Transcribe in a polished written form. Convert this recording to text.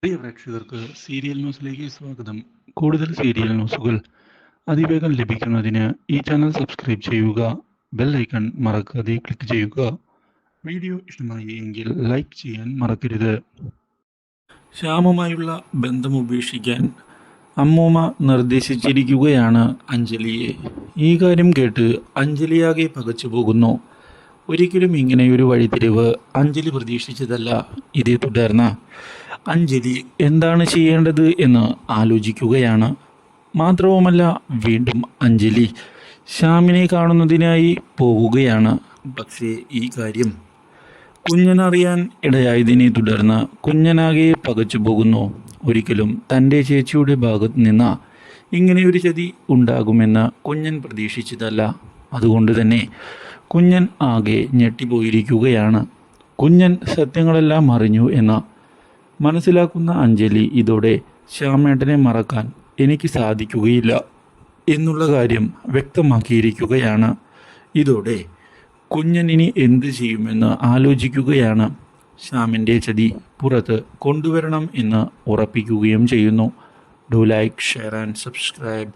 പ്രിയ പ്രേക്ഷകർക്ക് സീരിയൽ ന്യൂസിലേക്ക് സ്വാഗതം. കൂടുതൽ സീരിയൽ ന്യൂസുകൾ അതിവേഗം ലഭിക്കുന്നതിന് ഈ ചാനൽ സബ്സ്ക്രൈബ് ചെയ്യുക. ബെൽ ഐക്കൺ മറക്കാതെ ക്ലിക്ക് ചെയ്യുക. വീഡിയോ ഇഷ്ടമായി എങ്കിൽ ലൈക്ക് ചെയ്യാൻ മറക്കരുത്. ശ്യാമുമായുള്ള ബന്ധം ഉപേക്ഷിക്കാൻ അമ്മൂമ്മ നിർദ്ദേശിച്ചിരിക്കുകയാണ് അഞ്ജലിയെ. ഈ കാര്യം കേട്ട് അഞ്ജലിയാകെ പകച്ചു പോകുന്നു. ഒരിക്കലും ഇങ്ങനെയൊരു വഴിത്തിരിവ് അഞ്ജലി പ്രതീക്ഷിച്ചതല്ല. ഇതേ തുടർന്ന് അഞ്ജലി എന്താണ് ചെയ്യേണ്ടത് എന്ന് ആലോചിക്കുകയാണ്. മാത്രവുമല്ല, വീണ്ടും അഞ്ജലി ശ്യാമിനെ കാണുന്നതിനായി പോവുകയാണ്. പക്ഷേ ഈ കാര്യം കുഞ്ഞനറിയാൻ ഇടയായതിനെ തുടർന്ന് കുഞ്ഞനാകെ പകച്ചു പോകുന്നു. ഒരിക്കലും തൻ്റെ ചേച്ചിയുടെ ഭാഗത്ത് നിന്ന് ഇങ്ങനെയൊരു ചതി ഉണ്ടാകുമെന്ന് കുഞ്ഞൻ പ്രതീക്ഷിച്ചതല്ല. അതുകൊണ്ട് തന്നെ കുഞ്ഞൻ ആകെ ഞെട്ടിപ്പോയിരിക്കുകയാണ്. കുഞ്ഞൻ സത്യങ്ങളെല്ലാം അറിഞ്ഞു എന്ന് മനസ്സിലാക്കുന്ന അഞ്ജലി ഇതോടെ ശ്യാമേട്ടനെ മറക്കാൻ എനിക്ക് സാധിക്കുകയില്ല എന്നുള്ള കാര്യം വ്യക്തമാക്കിയിരിക്കുകയാണ്. ഇതോടെ കുഞ്ഞൻ ഇനി എന്ത് ചെയ്യുമെന്ന് ആലോചിക്കുകയാണ്. ശ്യാമിൻ്റെ ചതി പുറത്ത് കൊണ്ടുവരണം എന്ന് ഉറപ്പിക്കുകയും ചെയ്യുന്നു. Do like, share and subscribe.